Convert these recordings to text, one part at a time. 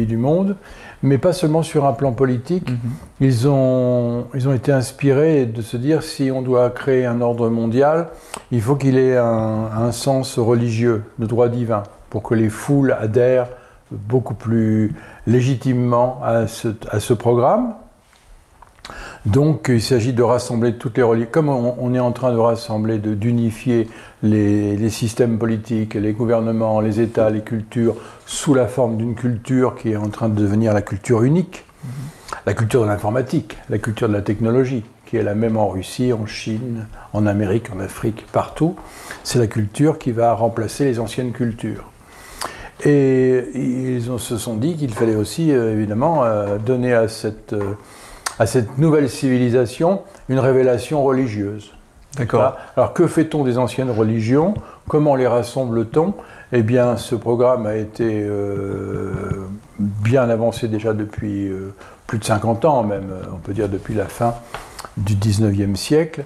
du monde, mais pas seulement sur un plan politique. Ils ont été inspirés de se dire, si on doit créer un ordre mondial, il faut qu'il ait un sens religieux, de droit divin, pour que les foules adhèrent beaucoup plus légitimement à ce programme. Donc il s'agit de rassembler toutes les religions, comme on est en train de rassembler, d'unifier les systèmes politiques, les gouvernements, les États, les cultures, sous la forme d'une culture qui est en train de devenir la culture unique, la culture de l'informatique, la culture de la technologie, qui est la même en Russie, en Chine, en Amérique, en Afrique, partout. C'est la culture qui va remplacer les anciennes cultures. Et ils se sont dit qu'il fallait aussi, évidemment, donner à cette nouvelle civilisation une révélation religieuse. D'accord. Alors que fait-on des anciennes religions? Comment les rassemble-t-on? Eh bien, ce programme a été bien avancé déjà depuis plus de 50 ans, même, on peut dire depuis la fin du 19e siècle,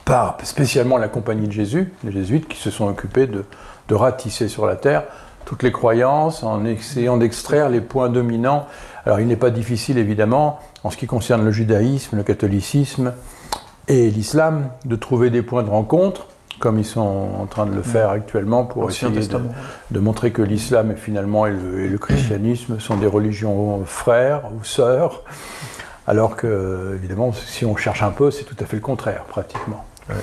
par spécialement la Compagnie de Jésus, les jésuites qui se sont occupés de ratisser sur la terre toutes les croyances en essayant d'extraire les points dominants. Alors il n'est pas difficile évidemment, en ce qui concerne le judaïsme, le catholicisme et l'islam, de trouver des points de rencontre, comme ils sont en train de le faire actuellement pour essayer de montrer que l'islam finalement et le christianisme sont des religions frères ou sœurs, alors que évidemment si on cherche un peu, c'est tout à fait le contraire pratiquement. Ouais.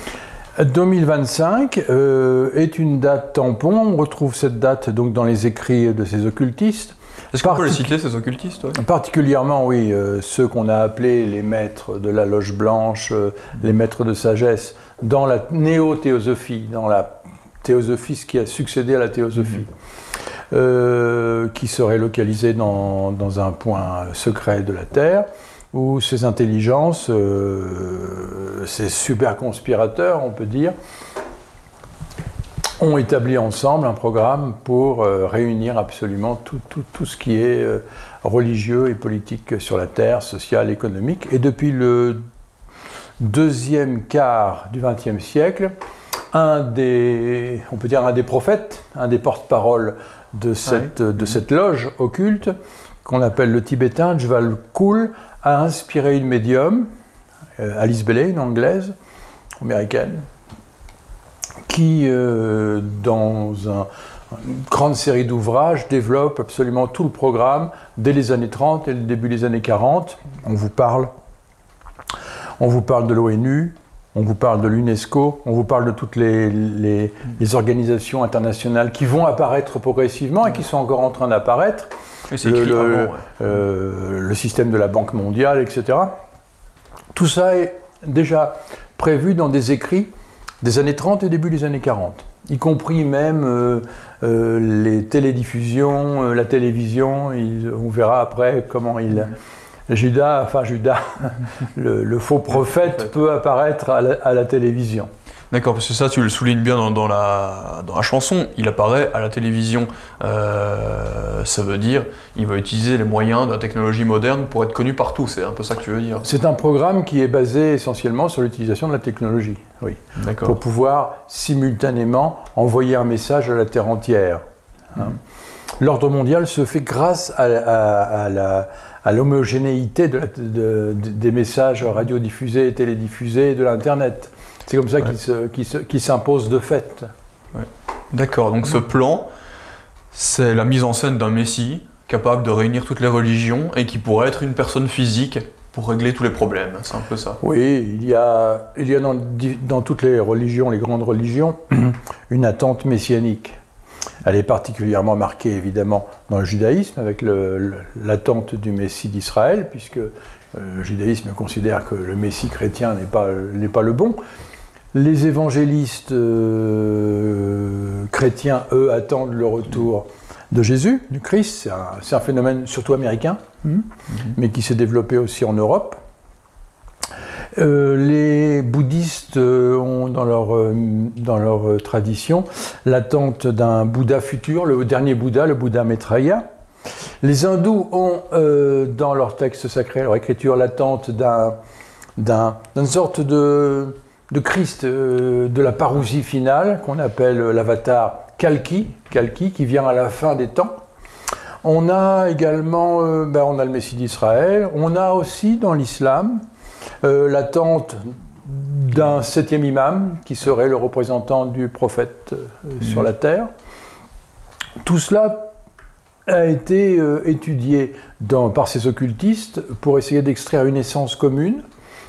2025 est une date tampon. On retrouve cette date donc dans les écrits de ces occultistes. Est-ce qu'on peut les citer, ces occultistes? Ouais. Particulièrement, oui, ceux qu'on a appelés les maîtres de la loge blanche, les maîtres de sagesse, dans la néo-théosophie, dans la théosophie, ce qui a succédé à la théosophie, qui serait localisée dans un point secret de la Terre, où ces intelligences, ces super conspirateurs, on peut dire, ont établi ensemble un programme pour réunir absolument tout ce qui est religieux et politique sur la Terre, social, économique. Et depuis le deuxième quart du XXe siècle, on peut dire un des prophètes, un des porte-paroles de cette loge occulte, qu'on appelle le tibétain Djwhal Khul, a inspiré une médium, Alice Bailey, une anglaise, américaine, qui, dans une grande série d'ouvrages, développe absolument tout le programme dès les années 30 et le début des années 40. On vous parle de l'ONU, on vous parle de l'UNESCO, on vous parle de toutes les organisations internationales qui vont apparaître progressivement et qui sont encore en train d'apparaître. Le système de la Banque mondiale, etc. Tout ça est déjà prévu dans des écrits des années 30 et début des années 40, y compris même les télédiffusions, la télévision. On verra après comment Judas, le faux prophèt peut apparaître à la télévision. D'accord, parce que ça, tu le soulignes bien dans la chanson, il apparaît à la télévision. Ça veut dire il va utiliser les moyens de la technologie moderne pour être connu partout, c'est un peu ça que tu veux dire. C'est un programme qui est basé essentiellement sur l'utilisation de la technologie, oui. D'accord. Pour pouvoir simultanément envoyer un message à la Terre entière. L'ordre mondial se fait grâce à l'homogénéité des messages radiodiffusés et télédiffusés de l'Internet. C'est comme ça qu'il s'impose de fait. Ouais. D'accord, donc ce plan, c'est la mise en scène d'un messie capable de réunir toutes les religions et qui pourrait être une personne physique pour régler tous les problèmes, c'est un peu ça. Oui, il y a dans toutes les religions, les grandes religions, une attente messianique. Elle est particulièrement marquée évidemment dans le judaïsme avec l'attente du Messie d'Israël, puisque le judaïsme considère que le Messie chrétien n'est pas le bon. Les évangélistes chrétiens, eux, attendent le retour de Jésus, du Christ. C'est un phénomène surtout américain, mais qui s'est développé aussi en Europe. Les bouddhistes ont dans leur tradition l'attente d'un Bouddha futur, le dernier Bouddha, le Bouddha Maitreya. Les hindous ont dans leur texte sacré, leur écriture, l'attente d'une sorte de Christ, de la parousie finale, qu'on appelle l'avatar Kalki, qui vient à la fin des temps. On a également on a le Messie d'Israël. On a aussi dans l'islam l'attente d'un 7e imam qui serait le représentant du prophète sur la terre. Tout cela a été étudié par ces occultistes pour essayer d'extraire une essence commune,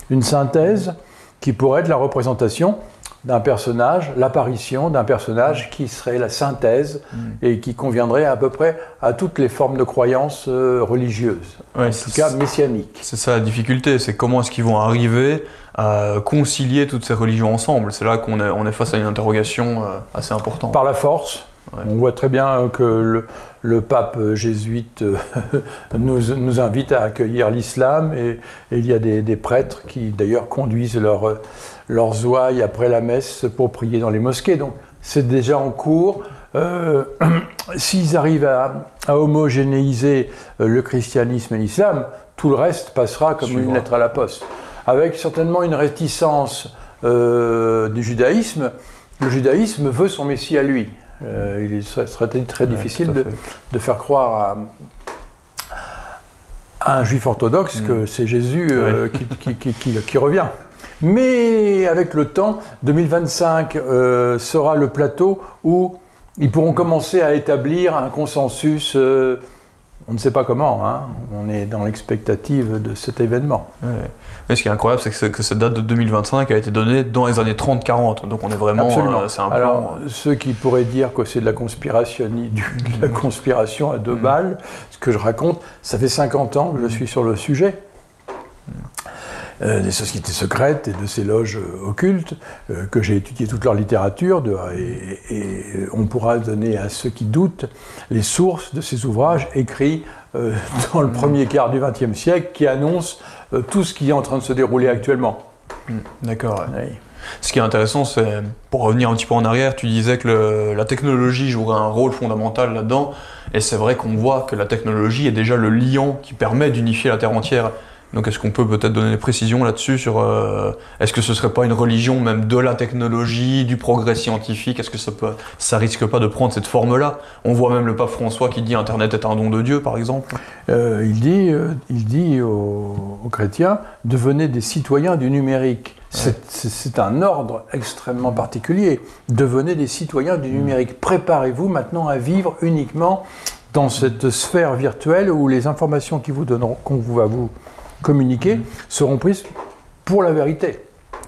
une synthèse qui pourrait être la représentation d'un personnage, l'apparition d'un personnage qui serait la synthèse et qui conviendrait à peu près à toutes les formes de croyances religieuses, en tout cas messianiques. C'est ça la difficulté, c'est comment est-ce qu'ils vont arriver à concilier toutes ces religions ensemble. C'est là qu'on est face à une interrogation assez importante. Par la force. Ouais. On voit très bien que le pape jésuite nous invite à accueillir l'islam et il y a des prêtres qui d'ailleurs conduisent leurs ouailles après la messe pour prier dans les mosquées. Donc c'est déjà en cours. S'ils arrivent à homogénéiser le christianisme et l'islam, tout le reste passera comme une lettre à la poste. Avec certainement une réticence du judaïsme. Le judaïsme veut son Messie à lui. Il serait très difficile de faire croire à un juif orthodoxe que c'est Jésus qui revient. Mais avec le temps, 2025 sera le plateau où ils pourront commencer à établir un consensus, on ne sait pas comment, hein, on est dans l'expectative de cet événement. Ouais. Mais ce qui est incroyable, c'est que cette date de 2025 a été donnée dans les années 30-40, donc on est vraiment... c'est un plan... Alors, ceux qui pourraient dire que c'est de la conspiration à 2 balles, ce que je raconte, ça fait 50 ans que je suis sur le sujet. Des sociétés secrètes et de ces loges occultes, que j'ai étudié toute leur littérature, et on pourra donner à ceux qui doutent les sources de ces ouvrages écrits dans le premier quart du XXe siècle qui annoncent tout ce qui est en train de se dérouler actuellement. D'accord. Ouais. Oui. Ce qui est intéressant, c'est, pour revenir un petit peu en arrière, tu disais que la technologie jouerait un rôle fondamental là-dedans, et c'est vrai qu'on voit que la technologie est déjà le liant qui permet d'unifier la Terre entière. Donc est-ce qu'on peut peut-être donner des précisions là-dessus sur est-ce que ce serait pas une religion même de la technologie, du progrès scientifique? Est-ce que ça risque pas de prendre cette forme-là? On voit même le pape François qui dit Internet est un don de Dieu, par exemple. Il dit aux chrétiens, devenez des citoyens du numérique. Ouais. C'est un ordre extrêmement particulier. Devenez des citoyens du numérique. Préparez-vous maintenant à vivre uniquement dans cette sphère virtuelle où les informations qu'on va vous communiquer seront prises pour la vérité.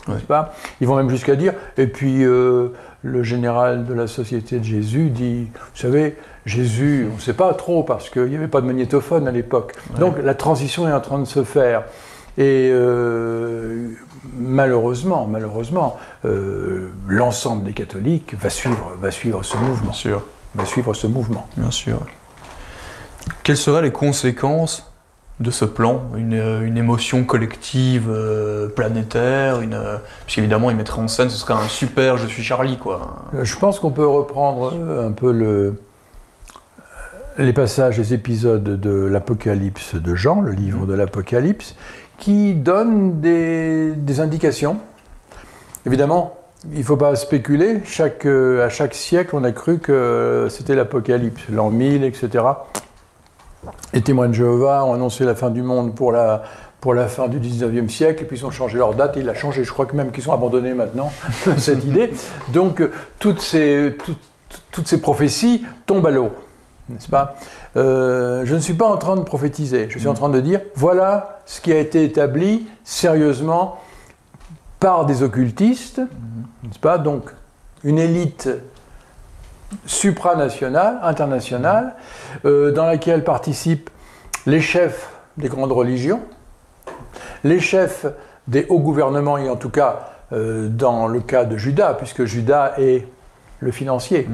N'est-ce pas ? Ils vont même jusqu'à dire, et puis le général de la Société de Jésus dit, vous savez, Jésus, on ne sait pas trop parce qu'il n'y avait pas de magnétophone à l'époque. Ouais. Donc la transition est en train de se faire. Et malheureusement, l'ensemble des catholiques va suivre ce mouvement. Bien sûr. Va suivre ce mouvement. Bien sûr. Quelles seraient les conséquences de ce plan, une émotion collective planétaire, puisqu'évidemment il mettrait en scène, ce serait un super « je suis Charlie » quoi. Je pense qu'on peut reprendre un peu les passages, les épisodes de l'Apocalypse de Jean, le livre de l'Apocalypse, qui donnent des indications. Évidemment, il ne faut pas spéculer, à chaque siècle on a cru que c'était l'Apocalypse, l'an 1000, etc. Les témoins de Jéhovah ont annoncé la fin du monde pour la fin du 19e siècle, et puis ils ont changé leur date, et il a changé, je crois que même qu'ils ont abandonné maintenant cette idée. Donc toutes ces prophéties tombent à l'eau, n'est-ce pas ? Je ne suis pas en train de prophétiser, je suis en train de dire, voilà ce qui a été établi sérieusement par des occultistes, n'est-ce pas ? Donc une élite supranationale, internationale, dans laquelle participent les chefs des grandes religions, les chefs des hauts gouvernements, et en tout cas dans le cas de Juda, puisque Juda est le financier,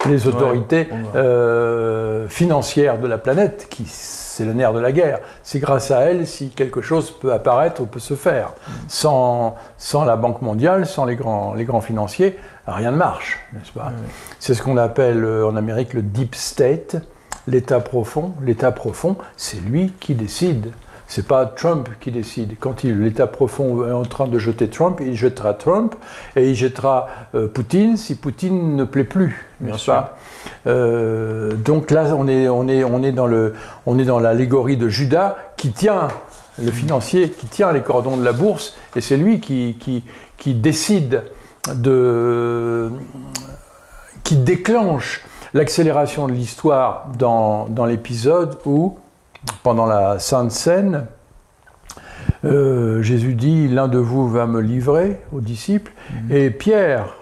les autorités financières de la planète, c'est le nerf de la guerre. C'est grâce à elles si quelque chose peut apparaître ou peut se faire. Sans la Banque mondiale, sans les grands financiers, rien ne marche, n'est-ce pas ? C'est ce qu'on appelle en Amérique le deep state, l'état profond. L'état profond, c'est lui qui décide C'est pas Trump qui décide. Quand l'État profond est en train de jeter Trump, il jettera Trump et il jettera Poutine si Poutine ne plaît plus, n'est-ce pas ? Donc là, on est dans l'allégorie de Judas qui tient le financier, qui tient les cordons de la bourse, et c'est lui qui décide qui déclenche l'accélération de l'histoire dans l'épisode où, pendant la Sainte Seine, Jésus dit « L'un de vous va me livrer » aux disciples, et Pierre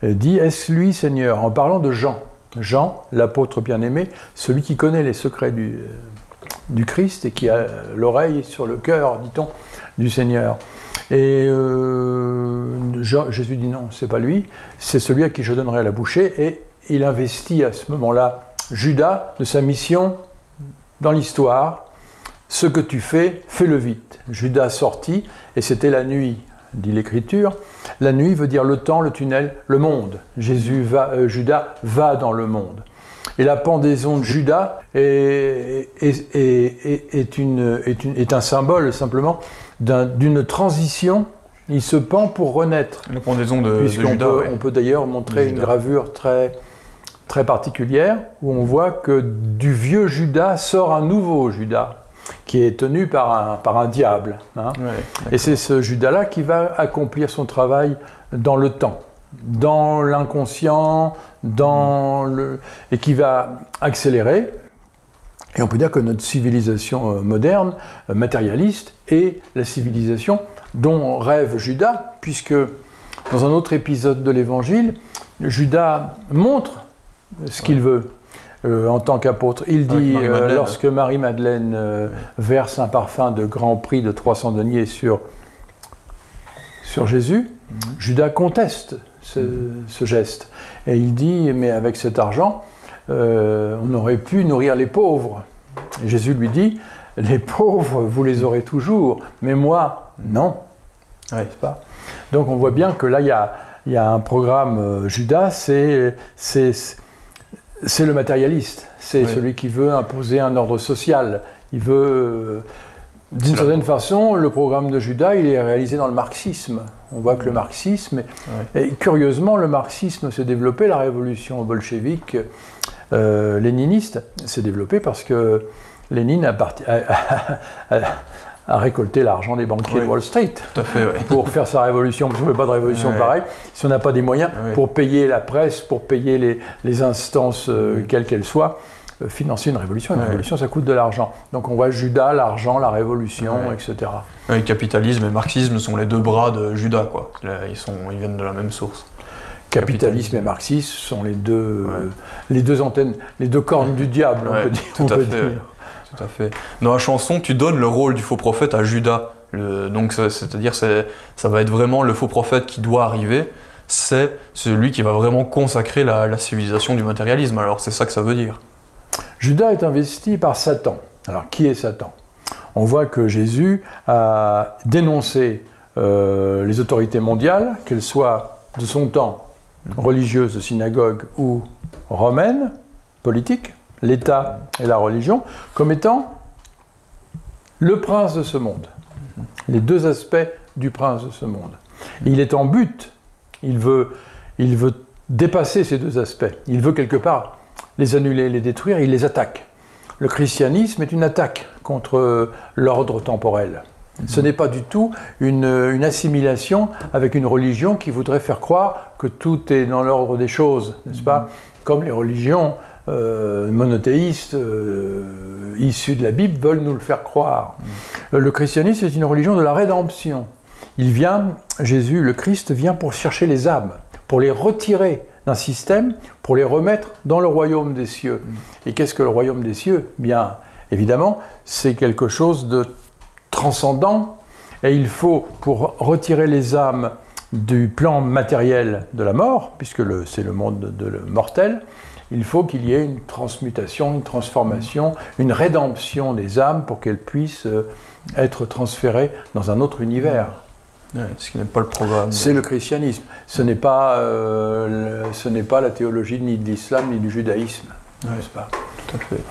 dit « Est-ce lui, Seigneur ?» en parlant de Jean. Jean, l'apôtre bien-aimé, celui qui connaît les secrets du Christ et qui a l'oreille sur le cœur, dit-on, du Seigneur. Et Jésus dit non, c'est pas lui, c'est celui à qui je donnerai la bouchée, et il investit à ce moment-là Judas de sa mission dans l'histoire. Ce que tu fais, fais-le vite. Judas sortit, et c'était la nuit, dit l'Écriture. La nuit veut dire le temps, le tunnel, le monde. Judas va dans le monde. Et la pendaison de Judas est un symbole simplement d'une transition. Il se pend pour renaître. La pendaison de Judas. On peut d'ailleurs montrer une gravure très, très particulière où on voit que du vieux Judas sort un nouveau Judas qui est tenu par un diable. Hein. Et c'est ce Judas-là qui va accomplir son travail dans le temps, dans l'inconscient, et qui va accélérer. Et on peut dire que notre civilisation moderne, matérialiste, est la civilisation dont rêve Judas, puisque dans un autre épisode de l'Évangile, Judas montre ce qu'il veut en tant qu'apôtre. Il dit, lorsque Marie-Madeleine verse un parfum de grand prix de 300 deniers sur Jésus, Judas conteste ce geste. Et il dit, mais avec cet argent, on aurait pu nourrir les pauvres. Et Jésus lui dit, les pauvres, vous les aurez toujours, mais moi, non. N'est-ce pas ? Donc on voit bien que là, il y a un programme Judas, c'est le matérialiste, c'est celui qui veut imposer un ordre social. Il veut, d'une certaine façon, le programme de Judas, il est réalisé dans le marxisme. On voit que le marxisme, et curieusement, le marxisme s'est développé, la révolution bolchevique, léniniste, s'est développée parce que Lénine a récolté l'argent des banquiers de Wall Street pour faire sa révolution. Parce qu'on ne fait pas de révolution pareille si on n'a pas des moyens pour payer la presse, pour payer les instances, quelles qu'elles soient, financer une révolution. Une révolution, ça coûte de l'argent. Donc on voit Judas, l'argent, la révolution, etc. Le capitalisme et marxisme sont les deux bras de Judas, quoi. Ils viennent de la même source. Capitalisme et marxisme sont les deux antennes, les deux cornes du diable, on peut dire. Tout à fait. Dans la chanson, tu donnes le rôle du faux prophète à Judas. Donc, c'est-à-dire, ça va être vraiment le faux prophète qui doit arriver. C'est celui qui va vraiment consacrer la civilisation du matérialisme. Alors, c'est ça que ça veut dire. Judas est investi par Satan. Alors, qui est Satan ? On voit que Jésus a dénoncé les autorités mondiales, qu'elles soient de son temps religieuses, de synagogue ou romaines, politiques, l'État et la religion, comme étant le prince de ce monde. Les deux aspects du prince de ce monde. Il est en but, il veut dépasser ces deux aspects. Il veut quelque part les annuler, les détruire, il les attaque. Le christianisme est une attaque contre l'ordre temporel. Ce n'est pas du tout une assimilation avec une religion qui voudrait faire croire que tout est dans l'ordre des choses, n'est-ce pas ? Comme les religions monothéistes issus de la Bible veulent nous le faire croire. Le christianisme est une religion de la rédemption. Jésus, le Christ, vient pour chercher les âmes, pour les retirer d'un système, pour les remettre dans le royaume des cieux. Et qu'est-ce que le royaume des cieux ? Bien, évidemment, c'est quelque chose de transcendant, et il faut, pour retirer les âmes du plan matériel de la mort, puisque c'est le monde mortel, il faut qu'il y ait une transmutation, une transformation, une rédemption des âmes pour qu'elles puissent être transférées dans un autre univers. Ce qui n'est pas le programme. C'est le christianisme. Ce n'est pas la théologie ni de l'islam ni du judaïsme, n'est-ce pas ? Tout à fait.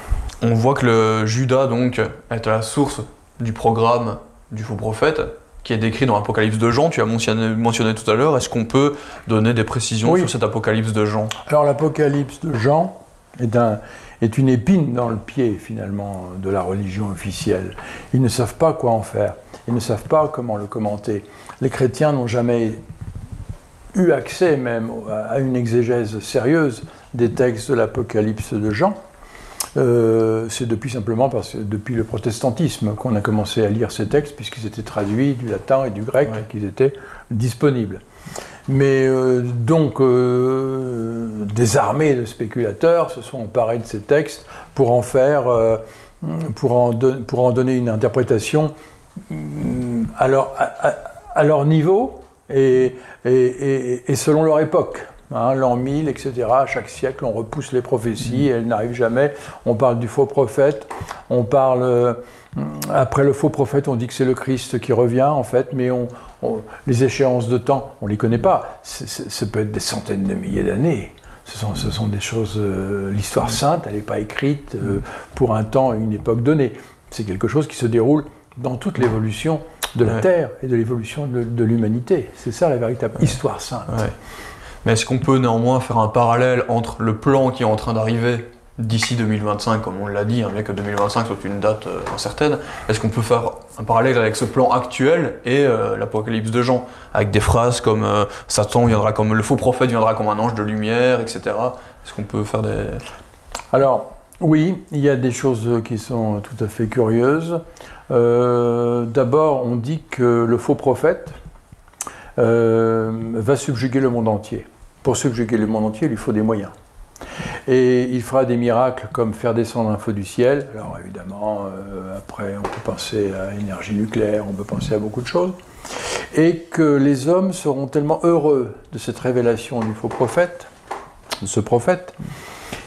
On voit que le Judas donc est à la source du programme du faux prophète qui est décrit dans l'Apocalypse de Jean. Tu as mentionné tout à l'heure. Est-ce qu'on peut donner des précisions sur cet Apocalypse de Jean? Alors l'Apocalypse de Jean est une épine dans le pied finalement de la religion officielle. Ils ne savent pas quoi en faire. Ils ne savent pas comment le commenter. Les chrétiens n'ont jamais eu accès même à une exégèse sérieuse des textes de l'Apocalypse de Jean. C'est depuis le protestantisme qu'on a commencé à lire ces textes, puisqu'ils étaient traduits du latin et du grec, et qu'ils étaient disponibles. Mais des armées de spéculateurs se sont emparés de ces textes pour en faire, pour en donner une interprétation à leur niveau et selon leur époque. L'an 1000, etc. À chaque siècle, on repousse les prophéties, elles n'arrivent jamais. On parle du faux prophète, on parle... après le faux prophète, on dit que c'est le Christ qui revient, en fait, mais les échéances de temps, on ne les connaît pas. Ça peut être des centaines de milliers d'années. Ce sont des choses... l'histoire sainte, elle n'est pas écrite pour un temps et une époque donnée. C'est quelque chose qui se déroule dans toute l'évolution de la Terre et de l'évolution de l'humanité. C'est ça la véritable histoire sainte. Ouais. Mais est-ce qu'on peut néanmoins faire un parallèle entre le plan qui est en train d'arriver d'ici 2025, comme on l'a dit, bien que 2025 soit une date incertaine, est-ce qu'on peut faire un parallèle avec ce plan actuel et l'Apocalypse de Jean, avec des phrases comme Satan viendra comme le faux prophète viendra comme un ange de lumière, etc. Est-ce qu'on peut faire des... Alors, oui, il y a des choses qui sont tout à fait curieuses. D'abord, on dit que le faux prophète va subjuguer le monde entier. Pour subjuguer le monde entier, il lui faut des moyens. Et il fera des miracles comme faire descendre un feu du ciel. Alors évidemment, après on peut penser à l'énergie nucléaire, on peut penser à beaucoup de choses. Et que les hommes seront tellement heureux de cette révélation du faux prophète, de ce prophète,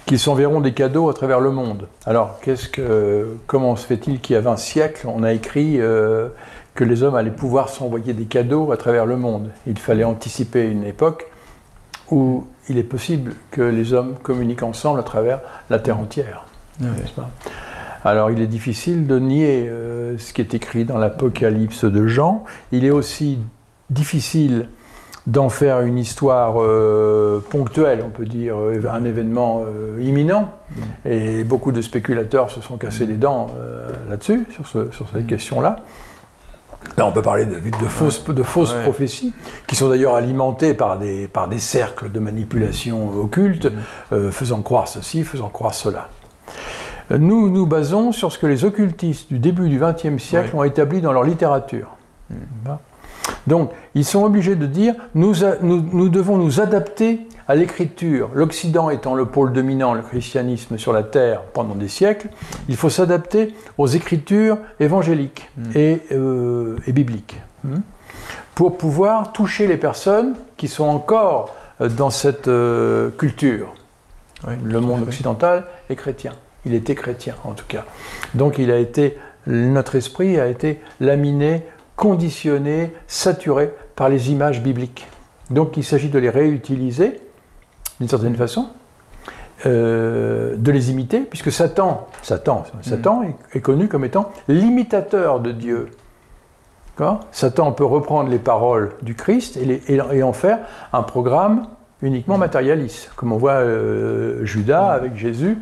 qu'ils s'enverront des cadeaux à travers le monde. Alors comment se fait-il qu'il y a 20 siècles, on a écrit que les hommes allaient pouvoir s'envoyer des cadeaux à travers le monde? Il fallait anticiper une époque où il est possible que les hommes communiquent ensemble à travers la Terre entière. N'est-ce pas? Alors il est difficile de nier ce qui est écrit dans l'Apocalypse de Jean. Il est aussi difficile d'en faire une histoire ponctuelle, on peut dire, un événement imminent. Et beaucoup de spéculateurs se sont cassés les dents là-dessus, sur cette question-là. Là, on peut parler de fausses prophéties, qui sont d'ailleurs alimentées par des cercles de manipulation occulte, faisant croire ceci, faisant croire cela. Nous nous basons sur ce que les occultistes du début du XXe siècle ont établi dans leur littérature. Donc, ils sont obligés de dire nous devons nous adapter à l'écriture. L'Occident étant le pôle dominant, le christianisme sur la terre pendant des siècles, il faut s'adapter aux écritures évangéliques et bibliques pour pouvoir toucher les personnes qui sont encore dans cette culture. Le monde occidental est chrétien. Il était chrétien, en tout cas. Donc, notre esprit a été laminé, conditionné, saturé par les images bibliques. Donc il s'agit de les réutiliser d'une certaine façon, de les imiter, puisque Satan est connu comme étant l'imitateur de Dieu. Satan peut reprendre les paroles du Christ et en faire un programme uniquement matérialiste, comme on voit Judas avec Jésus,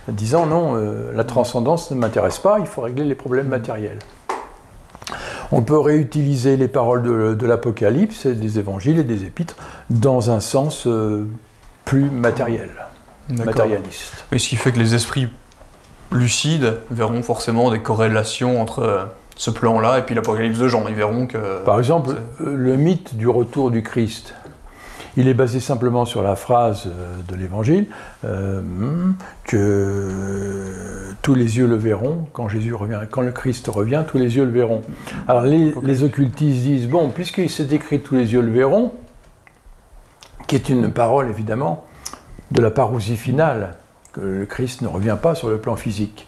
disant non, la transcendance ne m'intéresse pas, il faut régler les problèmes matériels. On peut réutiliser les paroles de l'Apocalypse, des évangiles et des épîtres dans un sens plus matériel, matérialiste. Et ce qui fait que les esprits lucides verront forcément des corrélations entre ce plan-là et puis l'Apocalypse de Jean. Ils verront que... Par exemple, le mythe du retour du Christ, il est basé simplement sur la phrase de l'Évangile que tous les yeux le verront quand Jésus revient, quand le Christ revient, tous les yeux le verront. Alors les occultistes disent bon, puisqu'il s'est écrit tous les yeux le verront, qui est une parole évidemment de la parousie finale, que le Christ ne revient pas sur le plan physique.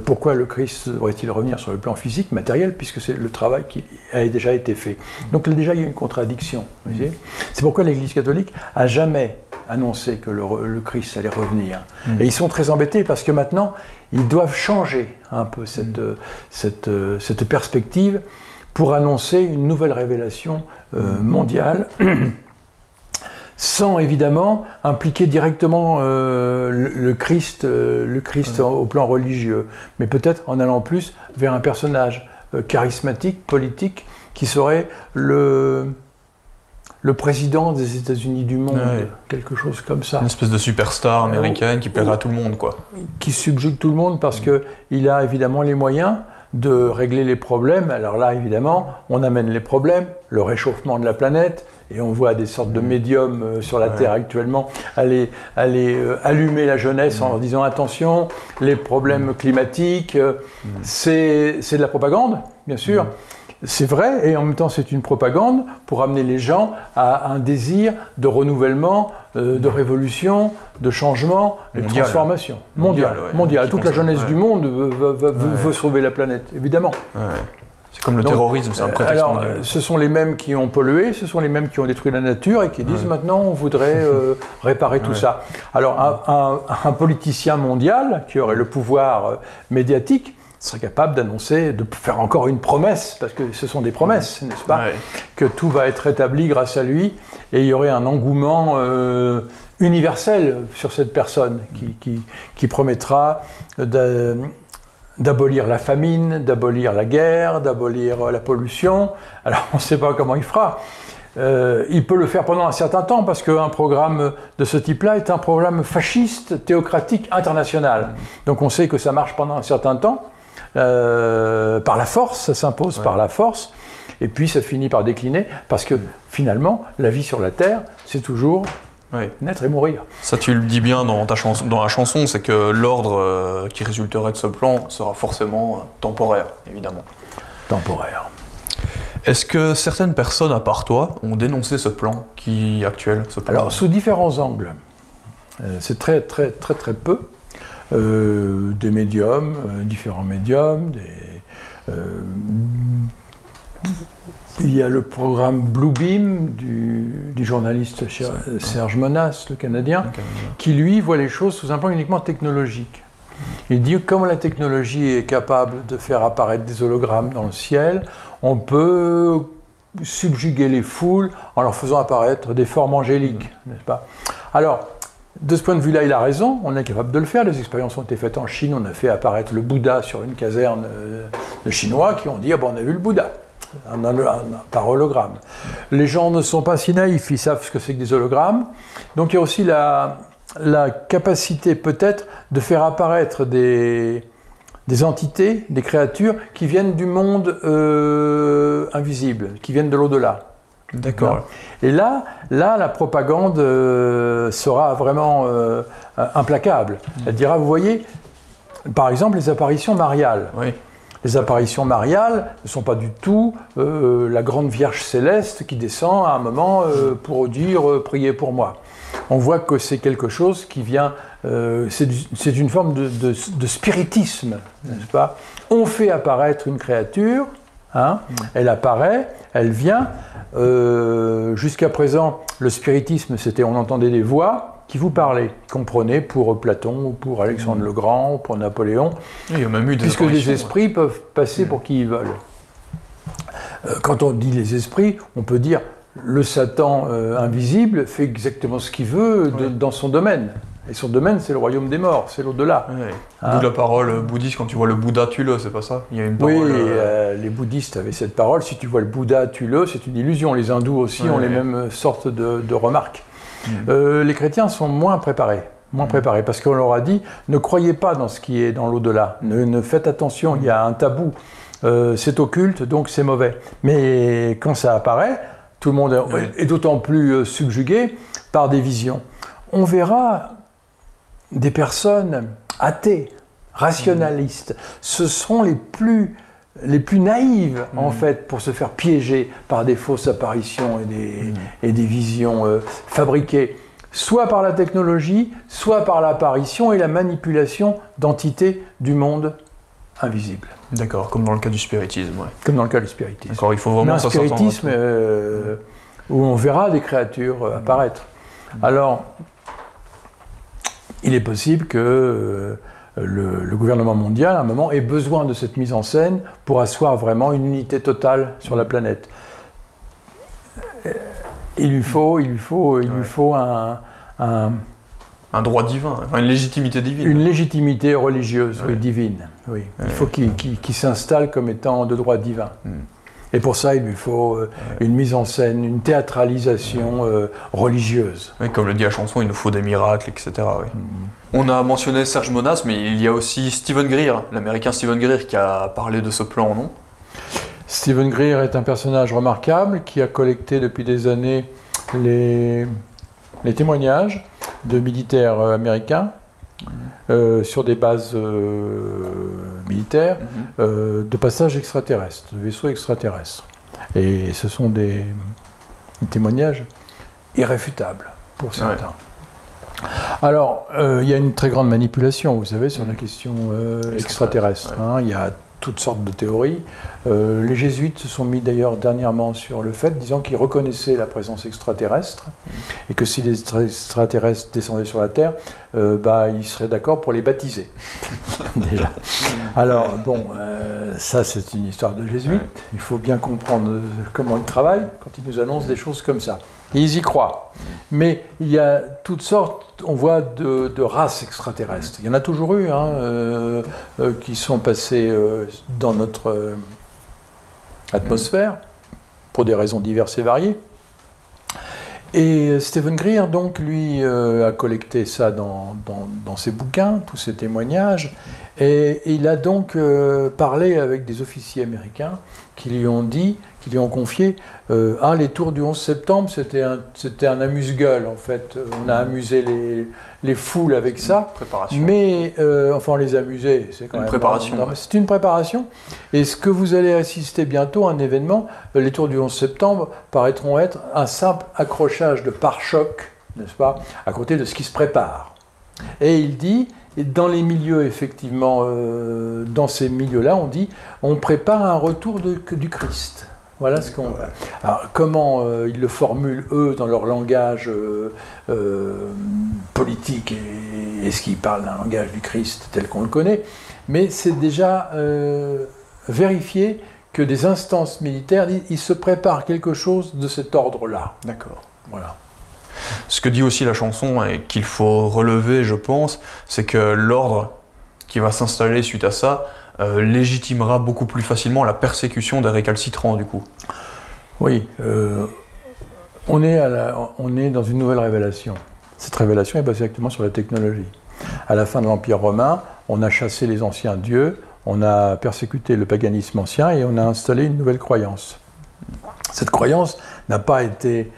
Pourquoi le Christ devrait-il revenir sur le plan physique, matériel, puisque c'est le travail qui a déjà été fait. Donc déjà, il y a une contradiction. C'est pourquoi l'Église catholique a jamais annoncé que le Christ allait revenir. Et ils sont très embêtés parce que maintenant, ils doivent changer un peu cette perspective pour annoncer une nouvelle révélation mondiale, sans évidemment impliquer directement le Christ au plan religieux, mais peut-être en allant plus vers un personnage charismatique, politique, qui serait le président des États-Unis du monde, quelque chose comme ça. Une espèce de superstar américaine qui plairait à tout le monde, quoi. Qui subjugue tout le monde parce qu'il a évidemment les moyens de régler les problèmes. Alors là, évidemment, on amène les problèmes, le réchauffement de la planète, et on voit des sortes de médiums sur la Terre actuellement aller allumer la jeunesse en leur disant attention, les problèmes climatiques, c'est de la propagande, bien sûr. C'est vrai, et en même temps c'est une propagande pour amener les gens à un désir de renouvellement, de révolution, de changement et de transformation. Mondiale. Toute la jeunesse du monde veut sauver la planète, évidemment. C'est comme le terrorisme, c'est un prétexte mondial. Ce sont les mêmes qui ont pollué, ce sont les mêmes qui ont détruit la nature et qui disent maintenant on voudrait réparer tout ça. Alors un politicien mondial qui aurait le pouvoir médiatique serait capable d'annoncer, de faire encore une promesse, parce que ce sont des promesses, n'est-ce pas, que tout va être rétabli grâce à lui, et il y aurait un engouement universel sur cette personne qui promettra d'abolir la famine, d'abolir la guerre, d'abolir la pollution. Alors on ne sait pas comment il fera. Il peut le faire pendant un certain temps parce qu'un programme de ce type-là est un programme fasciste, théocratique, international. Donc on sait que ça marche pendant un certain temps. Par la force, ça s'impose par la force, et puis ça finit par décliner, parce que finalement, la vie sur la Terre, c'est toujours naître et mourir. Ça, tu le dis bien dans la chanson, c'est que l'ordre qui résulterait de ce plan sera forcément temporaire, évidemment. Temporaire. Est-ce que certaines personnes, à part toi, ont dénoncé ce plan actuel, ce plan? Alors, sous différents angles. C'est très peu. Des médiums, différents médiums, il y a le programme Bluebeam du journaliste Serge Monas, le Canadien, qui lui voit les choses sous un plan uniquement technologique. Il dit que comme la technologie est capable de faire apparaître des hologrammes dans le ciel, on peut subjuguer les foules en leur faisant apparaître des formes angéliques, n'est-ce pas? Alors, de ce point de vue-là, il a raison, on est capable de le faire. Les expériences ont été faites en Chine, on a fait apparaître le Bouddha sur une caserne de Chinois qui ont dit « Ah ben on a vu le Bouddha », par hologramme. Les gens ne sont pas si naïfs, ils savent ce que c'est que des hologrammes. Donc il y a aussi la capacité peut-être de faire apparaître des entités, des créatures qui viennent du monde invisible, qui viennent de l'au-delà. D'accord. Et là, la propagande sera vraiment implacable. Elle dira, vous voyez, par exemple, les apparitions mariales. Oui. Les apparitions mariales ne sont pas du tout la grande Vierge céleste qui descend à un moment pour dire « priez pour moi ». On voit que c'est quelque chose qui vient, c'est une forme de spiritisme, n'est-ce pas? On fait apparaître une créature, elle apparaît, elle vient. Jusqu'à présent, le spiritisme, c'était on entendait des voix qui vous parlaient, qu'on prenait pour Platon ou pour Alexandre le Grand ou pour Napoléon, il y a même eu des puisque les esprits peuvent passer pour qui ils veulent. Quand on dit les esprits, on peut dire le Satan invisible fait exactement ce qu'il veut dans son domaine. Et son domaine, c'est le royaume des morts, c'est l'au-delà. D'où la parole bouddhiste, quand tu vois le Bouddha, tue-le, c'est pas ça? Il y a une parole, oui, les bouddhistes avaient cette parole, si tu vois le Bouddha, tue-le, c'est une illusion. Les hindous aussi ont les mêmes sortes de remarques. Les chrétiens sont moins préparés, parce qu'on leur a dit, ne croyez pas dans ce qui est dans l'au-delà, ne faites attention, il y a un tabou, c'est occulte, donc c'est mauvais. Mais quand ça apparaît, tout le monde est d'autant plus subjugué par des visions. On verra des personnes athées, rationalistes, ce seront les plus naïves, en fait, pour se faire piéger par des fausses apparitions et des visions fabriquées, soit par la technologie, soit par l'apparition et la manipulation d'entités du monde invisible. D'accord, comme dans le cas du spiritisme. Comme dans le cas du spiritisme. D'accord, il faut vraiment un spiritisme où on verra des créatures apparaître. Alors, il est possible que le gouvernement mondial, à un moment, ait besoin de cette mise en scène pour asseoir vraiment une unité totale sur la planète. Il lui faut un droit divin, une légitimité divine. Une légitimité religieuse, divine. Oui. Il faut qu'il s'installe comme étant de droit divin. Et pour ça, il lui faut une mise en scène, une théâtralisation religieuse. Oui, comme le dit la chanson, il nous faut des miracles, etc. Oui. On a mentionné Serge Moniaz, mais il y a aussi Steven Greer, l'américain Steven Greer, qui a parlé de ce plan, non? Steven Greer est un personnage remarquable qui a collecté depuis des années les témoignages de militaires américains sur des bases militaires de passages extraterrestres, de vaisseaux extraterrestres. Et ce sont des témoignages irréfutables pour certains. Alors, il y a une très grande manipulation, vous savez, sur la question extraterrestre. Il y a toutes sortes de théories. Les jésuites se sont mis d'ailleurs dernièrement sur le fait, disant qu'ils reconnaissaient la présence extraterrestre et que si les extraterrestres descendaient sur la Terre, ils seraient d'accord pour les baptiser. Déjà. Alors, bon, ça c'est une histoire de jésuites. Il faut bien comprendre comment ils travaillent quand ils nous annoncent des choses comme ça. Et ils y croient. Mais il y a toutes sortes, on voit, de races extraterrestres. Il y en a toujours eu, qui sont passées dans notre atmosphère, pour des raisons diverses et variées. Et Steven Greer, donc, lui, a collecté ça dans ses bouquins, tous ces témoignages, et il a donc parlé avec des officiers américains qui lui ont confié les tours du 11 septembre, c'était un amuse-gueule, en fait. On a amusé les foules avec ça. Préparation. Mais, on les amusait. C'est quand même préparation. C'est une préparation. Et ce que vous allez assister bientôt à un événement, les tours du 11 septembre paraîtront être un simple accrochage de pare-choc, n'est-ce pas, à côté de ce qui se prépare. Et il dit, dans les milieux, effectivement, dans ces milieux-là, on prépare un retour du Christ. Voilà ce qu'on... Alors, comment ils le formulent, eux, dans leur langage politique, et est-ce qu'ils parlent d'un langage du Christ tel qu'on le connaît, mais c'est déjà vérifié que des instances militaires, ils se préparent quelque chose de cet ordre-là. D'accord. Voilà. Ce que dit aussi la chanson, et qu'il faut relever, je pense, c'est que l'ordre qui va s'installer suite à ça légitimera beaucoup plus facilement la persécution des récalcitrants, du coup. Oui, on est dans une nouvelle révélation. Cette révélation est basée actuellement sur la technologie. À la fin de l'Empire romain, on a chassé les anciens dieux, on a persécuté le paganisme ancien et on a installé une nouvelle croyance. Cette croyance n'a pas été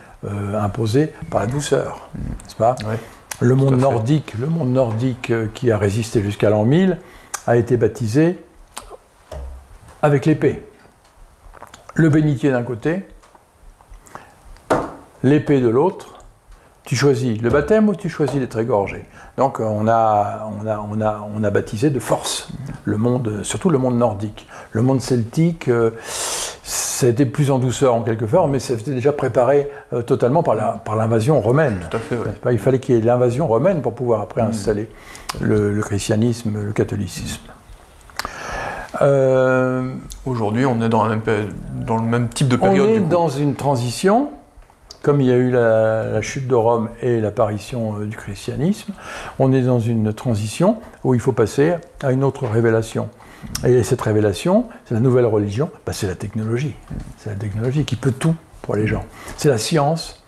imposée par la douceur, n'est-ce pas ? Oui, le monde nordique qui a résisté jusqu'à l'an 1000 a été baptisé avec l'épée. Le bénitier d'un côté, l'épée de l'autre. Tu choisis le baptême ou tu choisis d'être égorgé. Donc on a baptisé de force le monde, surtout le monde nordique. Le monde celtique, ça a été plus en douceur en quelque sorte, mais ça était déjà préparé totalement par l'invasion romaine. Tout à fait, oui. Il fallait qu'il y ait l'invasion romaine pour pouvoir après installer le christianisme, le catholicisme. Aujourd'hui, on est dans le même type de période. On est dans une transition, comme il y a eu la chute de Rome et l'apparition du christianisme, on est dans une transition où il faut passer à une autre révélation. Et cette révélation, c'est la nouvelle religion, c'est la technologie. C'est la technologie qui peut tout pour les gens. C'est la science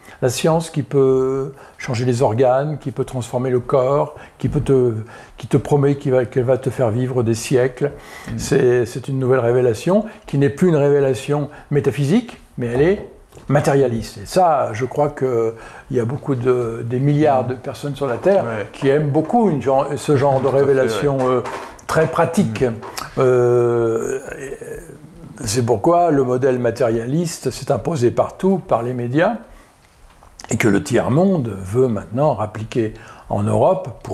qui peut changer les organes, qui peut transformer le corps, qui te promet qu'elle va te faire vivre des siècles. C'est une nouvelle révélation qui n'est plus une révélation métaphysique, mais elle est matérialiste. Et ça, je crois qu'il y a beaucoup des milliards de personnes sur la Terre qui aiment beaucoup ce genre de révélation très pratique. C'est pourquoi le modèle matérialiste s'est imposé partout par les médias et que le tiers-monde veut maintenant rappliquer en Europe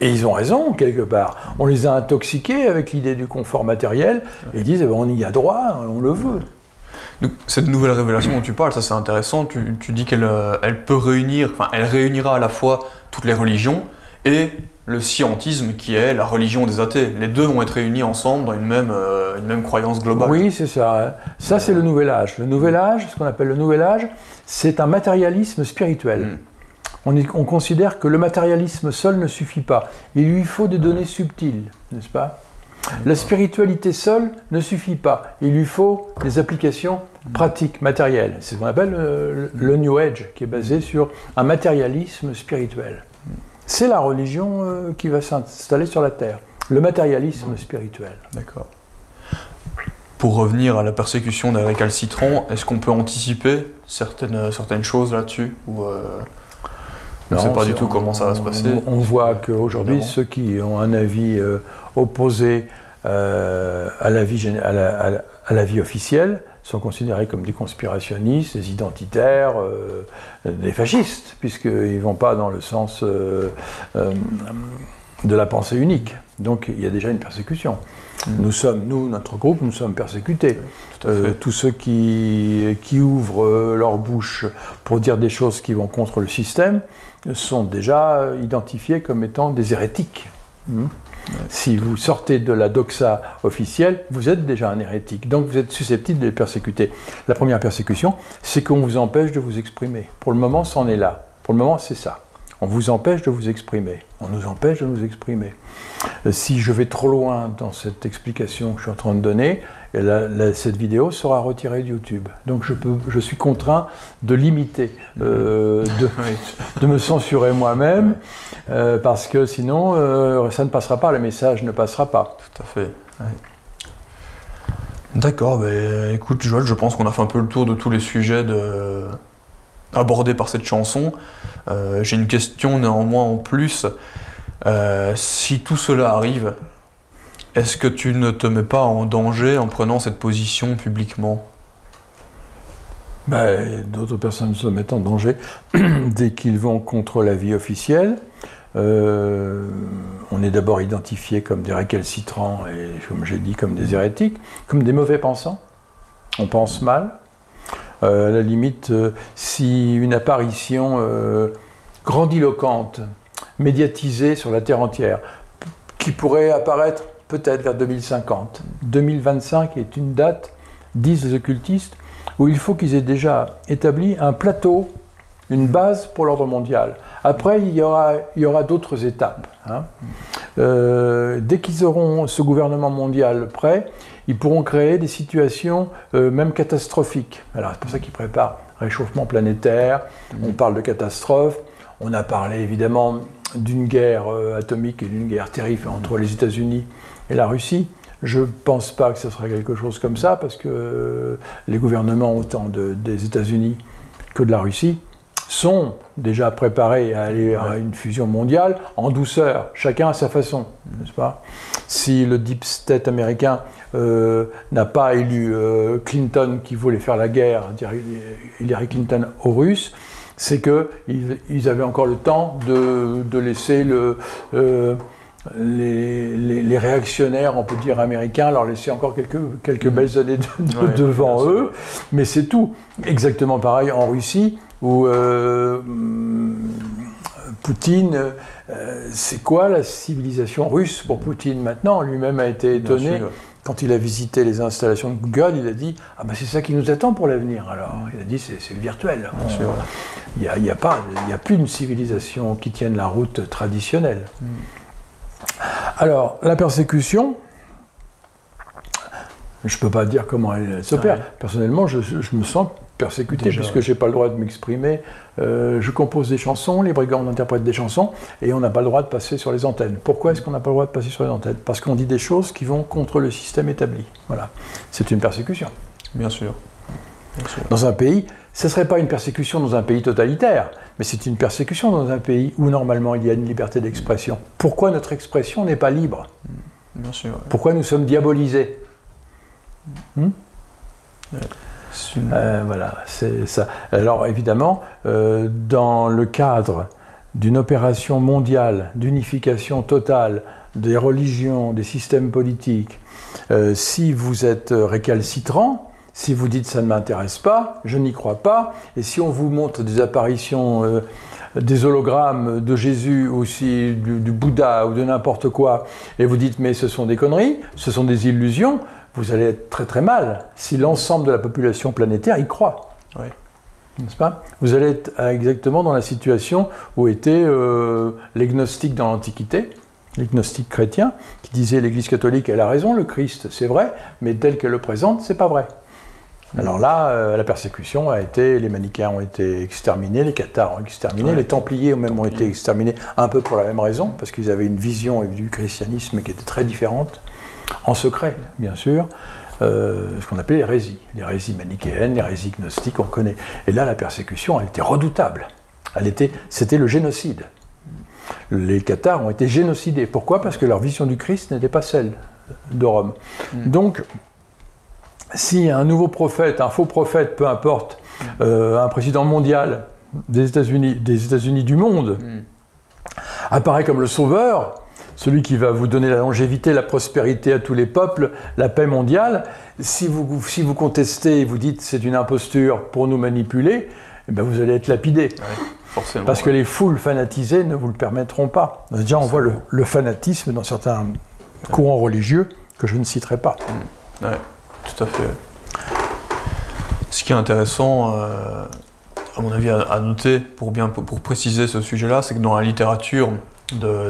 et ils ont raison, quelque part. On les a intoxiqués avec l'idée du confort matériel et ils disent on y a droit, on le veut. Donc, cette nouvelle révélation dont tu parles, ça c'est intéressant, tu dis qu'elle peut réunir, elle réunira à la fois toutes les religions et le scientisme qui est la religion des athées. Les deux vont être réunis ensemble dans une même croyance globale. Oui, c'est ça. Ça, c'est le Nouvel Âge. Le Nouvel Âge, ce qu'on appelle le Nouvel Âge, c'est un matérialisme spirituel. On considère que le matérialisme seul ne suffit pas. Il lui faut des données subtiles, n'est-ce pas? La spiritualité seule ne suffit pas. Il lui faut des applications pratiques, matérielles. C'est ce qu'on appelle le New Age, qui est basé sur un matérialisme spirituel. C'est la religion qui va s'installer sur la Terre. Le matérialisme spirituel. D'accord. Pour revenir à la persécution des récalcitrants, est-ce qu'on peut anticiper certaines choses là-dessus ou on ne sait pas du tout comment ça va se passer? On voit qu'aujourd'hui, ceux qui ont un avis opposé à la vie officielle sont considérés comme des conspirationnistes, des identitaires, des fascistes, puisqu'ils ne vont pas dans le sens de la pensée unique. Donc il y a déjà une persécution. Nous, notre groupe, nous sommes persécutés. Tous ceux qui ouvrent leur bouche pour dire des choses qui vont contre le système sont déjà identifiés comme étant des hérétiques. Si vous sortez de la doxa officielle, vous êtes déjà un hérétique. Donc vous êtes susceptible de les persécuter. La première persécution, c'est qu'on vous empêche de vous exprimer. Pour le moment, c'en est là. Pour le moment, c'est ça. On vous empêche de vous exprimer. On nous empêche de nous exprimer. Si je vais trop loin dans cette explication que je suis en train de donner, cette vidéo sera retirée de YouTube. Donc je suis contraint de limiter, de me censurer moi-même, parce que sinon ça ne passera pas, le message ne passera pas. Tout à fait. Ouais. D'accord, écoute Joël, je pense qu'on a fait un peu le tour de tous les sujets abordés par cette chanson. J'ai une question néanmoins en plus. Si tout cela arrive, est-ce que tu ne te mets pas en danger en prenant cette position publiquement? D'autres personnes se mettent en danger dès qu'ils vont contre la vie officielle. On est d'abord identifié comme des récalcitrants et, comme j'ai dit, comme des hérétiques, comme des mauvais pensants. On pense mal. À la limite, si une apparition grandiloquente, médiatisée sur la Terre entière, qui pourrait apparaître peut-être vers 2050. 2025 est une date, disent les occultistes, où il faut qu'ils aient déjà établi un plateau, une base pour l'ordre mondial. Après, il y aura d'autres étapes. Dès qu'ils auront ce gouvernement mondial prêt, ils pourront créer des situations même catastrophiques. Alors, c'est pour ça qu'ils préparent réchauffement planétaire, on parle de catastrophe, on a parlé évidemment d'une guerre atomique et d'une guerre terrible entre les États-Unis et la Russie. Je ne pense pas que ce sera quelque chose comme ça, parce que les gouvernements, autant des États-Unis que de la Russie, sont déjà préparés à aller à une fusion mondiale en douceur, chacun à sa façon, n'est-ce pas? Si le deep state américain n'a pas élu Clinton qui voulait faire la guerre, Hillary Clinton aux Russes, c'est qu'ils avaient encore le temps de laisser les réactionnaires, on peut dire américains, leur laisser encore quelques belles années devant eux, mais c'est tout. Exactement pareil en Russie, où Poutine, c'est quoi la civilisation russe pour Poutine maintenant? Lui-même a été étonné. Quand il a visité les installations de Google, il a dit « Ah ben c'est ça qui nous attend pour l'avenir. » Alors, il a dit « C'est le virtuel. » Il n'y a plus une civilisation qui tienne la route traditionnelle. Alors, la persécution, je ne peux pas dire comment elle s'opère. Personnellement, je me sens persécuté, puisque je n'ai pas le droit de m'exprimer. Je compose des chansons, les brigands interprètent des chansons, et on n'a pas le droit de passer sur les antennes. Pourquoi est-ce qu'on n'a pas le droit de passer sur les antennes? Parce qu'on dit des choses qui vont contre le système établi. Voilà. C'est une persécution. Bien sûr. Bien sûr. Dans un pays, ce ne serait pas une persécution dans un pays totalitaire, mais c'est une persécution dans un pays où normalement il y a une liberté d'expression. Pourquoi notre expression n'est pas libre? Bien sûr. Ouais. Pourquoi nous sommes diabolisés? Voilà, c'est ça. Alors évidemment, dans le cadre d'une opération mondiale d'unification totale des religions, des systèmes politiques, si vous êtes récalcitrant, si vous dites ça ne m'intéresse pas, je n'y crois pas, et si on vous montre des apparitions des hologrammes de Jésus, ou si du Bouddha, ou de n'importe quoi, et vous dites mais ce sont des conneries, ce sont des illusions, vous allez être très très mal si l'ensemble de la population planétaire y croit. Oui. N'est-ce pas? Vous allez être exactement dans la situation où étaient les gnostiques dans l'Antiquité, les gnostiques chrétiens, qui disaient l'Église catholique, elle a raison, le Christ, c'est vrai, mais tel qu'elle le présente, c'est pas vrai. Alors là, la persécution a été, les manichéens ont été exterminés, les cathares ont été exterminés, les templiers même ont été exterminés, un peu pour la même raison, parce qu'ils avaient une vision du christianisme qui était très différente, en secret, bien sûr, ce qu'on appelait les hérésies manichéennes, les hérésies gnostiques, on connaît. Et là, la persécution, elle était redoutable. C'était le génocide. Les cathares ont été génocidés. Pourquoi? Parce que leur vision du Christ n'était pas celle de Rome. Donc, si un nouveau prophète, un faux prophète, peu importe, un président mondial des États-Unis du monde, apparaît comme le sauveur, celui qui va vous donner la longévité, la prospérité à tous les peuples, la paix mondiale, si vous contestez et vous dites c'est une imposture pour nous manipuler, eh bien vous allez être lapidé. Ouais, forcément. Parce que les foules fanatisées ne vous le permettront pas. Déjà, on voit le fanatisme dans certains courants religieux que je ne citerai pas. Oui, tout à fait. Ce qui est intéressant, à mon avis, à noter, pour préciser ce sujet-là, c'est que dans la littérature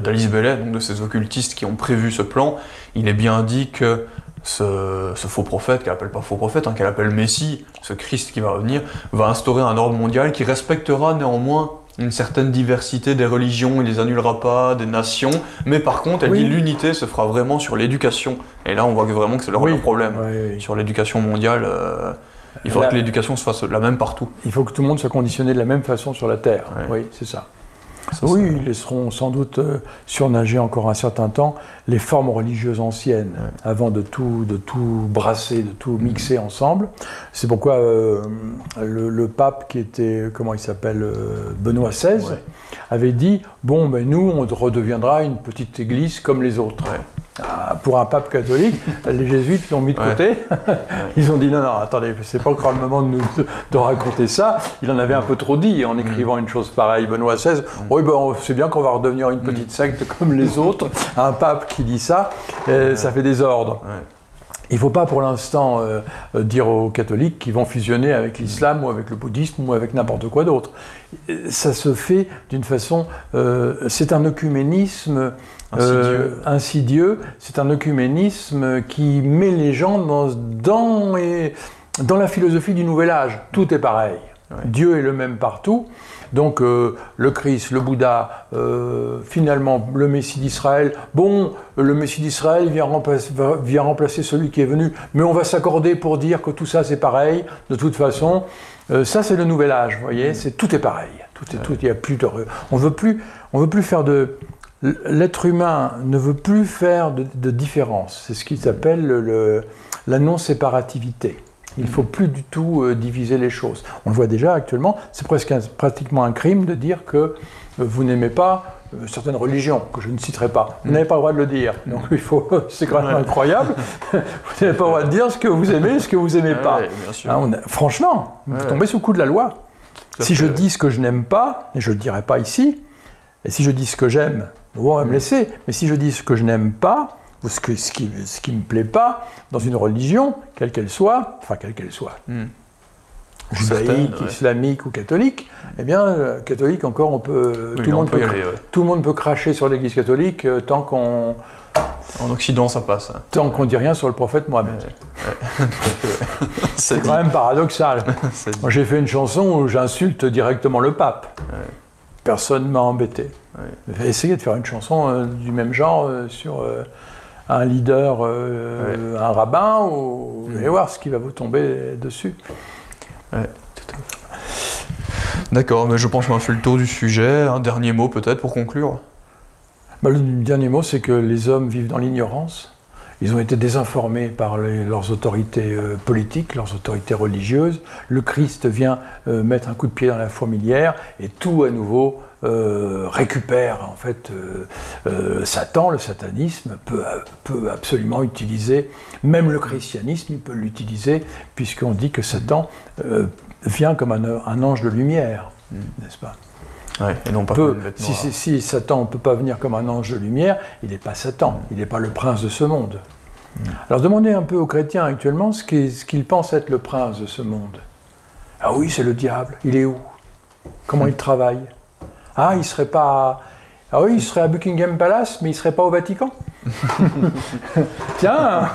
d'Alice Bailey, donc de ces occultistes qui ont prévu ce plan, il est bien dit que ce faux prophète, qu'elle appelle pas faux prophète, qu'elle appelle Messie, ce Christ qui va revenir, va instaurer un ordre mondial qui respectera néanmoins une certaine diversité des religions, il les annulera pas, des nations, mais par contre, elle dit l'unité se fera vraiment sur l'éducation. Et là, on voit vraiment que c'est leur problème. Sur l'éducation mondiale, il faudra que l'éducation se fasse la même partout. Il faut que tout le monde soit conditionné de la même façon sur la Terre. Oui, c'est ça. Ils laisseront sans doute surnager encore un certain temps les formes religieuses anciennes, avant de tout brasser, de tout mixer ensemble. C'est pourquoi le pape qui était, comment il s'appelle, Benoît XVI, avait dit « Bon, ben nous, on redeviendra une petite église comme les autres ». Pour un pape catholique, les jésuites l'ont mis de côté. Ils ont dit non, attendez, c'est pas encore le moment de raconter ça. Il en avait un peu trop dit en écrivant une chose pareille. Benoît XVI, oui, ben, c'est bien qu'on va redevenir une petite secte comme les autres. Un pape qui dit ça, ça fait désordre. Il ne faut pas pour l'instant dire aux catholiques qu'ils vont fusionner avec l'islam ou avec le bouddhisme ou avec n'importe quoi d'autre. Ça se fait d'une façon... c'est un œcuménisme insidieux. C'est un œcuménisme qui met les gens dans la philosophie du Nouvel Âge. Tout est pareil. Dieu est le même partout. Donc le Christ, le Bouddha, finalement le Messie d'Israël. Bon, le Messie d'Israël vient remplacer celui qui est venu, mais on va s'accorder pour dire que tout ça c'est pareil. De toute façon, ça c'est le Nouvel Âge. Vous voyez, tout est pareil. Tout. Il y a plus de. On veut plus faire de. L'être humain ne veut plus faire de différence. C'est ce qui s'appelle la non-séparativité. Il ne faut plus du tout diviser les choses. On le voit déjà actuellement, c'est pratiquement un crime de dire que vous n'aimez pas certaines religions, que je ne citerai pas. Vous n'avez pas le droit de le dire. Donc c'est quand même incroyable. Vous n'avez pas le droit de dire ce que vous aimez et ce que vous n'aimez pas. Bien sûr. Franchement, vous tombez sous le coup de la loi. Si je dis ce que je n'aime pas, et je ne le dirai pas ici, et si je dis ce que j'aime, on va me laisser. Mais si je dis ce que je n'aime pas, ou ce qui ne me plaît pas, dans une religion, quelle qu'elle soit, judaïque, islamique ou catholique, eh bien, catholique encore, tout le monde peut cracher sur l'Église catholique tant qu'on... En Occident, ça passe. Tant qu'on ne dit rien sur le prophète Mohammed. C'est quand même paradoxal. Moi, j'ai fait une chanson où j'insulte directement le pape. Personne ne m'a embêté. J'ai essayé de faire une chanson du même genre sur un leader, un rabbin, vous allez voir ce qui va vous tomber dessus. Tout à fait. D'accord, mais je pense qu'on a fait le tour du sujet. Un dernier mot peut-être pour conclure. Le dernier mot, c'est que les hommes vivent dans l'ignorance. Ils ont été désinformés par leurs autorités politiques, leurs autorités religieuses. Le Christ vient mettre un coup de pied dans la fourmilière et tout à nouveau récupère en fait Satan. Le satanisme peut absolument utiliser, même le christianisme, il peut l'utiliser, puisqu'on dit que Satan vient comme un ange de lumière, n'est-ce pas? Ouais, et non pas peut, comme une bête noire. si Satan ne peut pas venir comme un ange de lumière, il n'est pas Satan, il n'est pas le prince de ce monde. Alors demandez un peu aux chrétiens actuellement ce qu'ils pensent être le prince de ce monde. Ah oui, c'est le diable. Il est où? Comment il travaille? Ah, il serait pas... Ah oui, il serait à Buckingham Palace, mais il ne serait pas au Vatican. Tiens,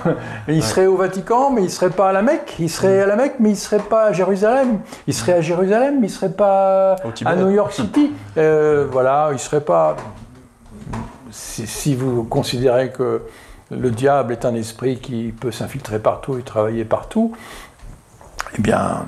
il serait au Vatican, mais il ne serait pas à la Mecque. Il serait à la Mecque, mais il ne serait pas à Jérusalem. Il serait à Jérusalem, mais il ne serait pas à New York City. Voilà, il ne serait pas... Si vous considérez que le diable est un esprit qui peut s'infiltrer partout et travailler partout, eh bien...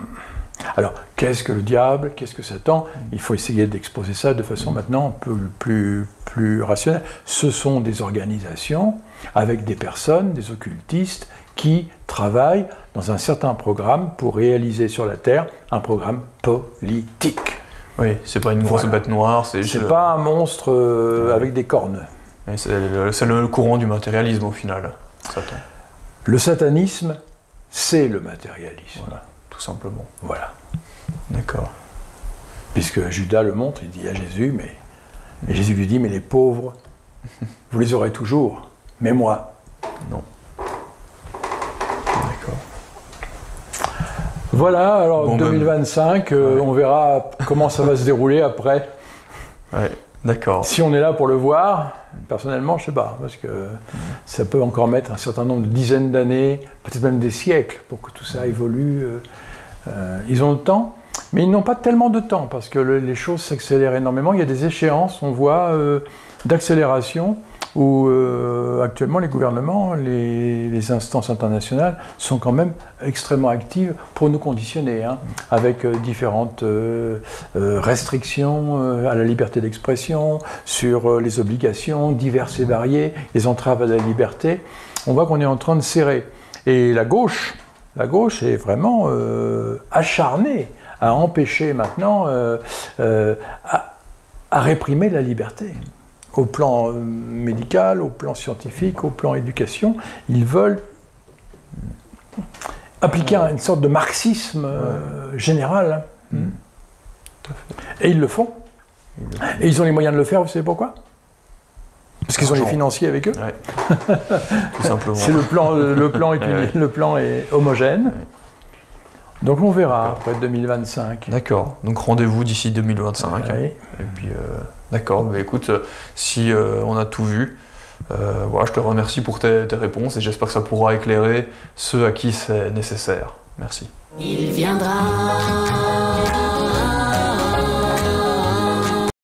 Alors, qu'est-ce que le diable? Qu'est-ce que Satan? Il faut essayer d'exposer ça de façon maintenant un peu plus rationnelle. Ce sont des organisations avec des personnes, des occultistes, qui travaillent dans un certain programme pour réaliser sur la Terre un programme politique. Oui, c'est pas une grosse bête noire, c'est juste... C'est pas un monstre avec des cornes. C'est le courant du matérialisme au final, Satan. Le satanisme, c'est le matérialisme. Voilà, tout simplement. Voilà. D'accord. Puisque Judas le montre, il dit à Jésus, et Jésus lui dit, mais les pauvres, vous les aurez toujours, mais moi, non. D'accord. Voilà, alors Bon, 2025, on verra comment ça va se dérouler après. Ouais, d'accord. Si on est là pour le voir, personnellement, je ne sais pas, parce que ça peut encore mettre un certain nombre de dizaines d'années, peut-être même des siècles, pour que tout ça évolue. Ils ont le temps, mais ils n'ont pas tellement de temps, parce que les choses s'accélèrent énormément. Il y a des échéances, on voit, d'accélération, où actuellement les gouvernements, les instances internationales sont quand même extrêmement actives pour nous conditionner, hein, avec différentes restrictions à la liberté d'expression, sur les obligations diverses et variées, les entraves à la liberté. On voit qu'on est en train de serrer. Et la gauche est vraiment acharnée à empêcher maintenant, à réprimer la liberté. Au plan médical, au plan scientifique, au plan éducation, ils veulent appliquer une sorte de marxisme général. Hein. Tout à fait. Et ils le font. Et ils ont les moyens de le faire, vous savez pourquoi? Parce qu'ils ont les financiers avec eux. Ouais. Tout simplement. C'est le plan est homogène. Ouais. Donc on verra après 2025. D'accord. Donc rendez-vous d'ici 2025. Ouais. Et puis, d'accord. Mais écoute, si on a tout vu, voilà, je te remercie pour tes réponses et j'espère que ça pourra éclairer ceux à qui c'est nécessaire. Merci. Il viendra.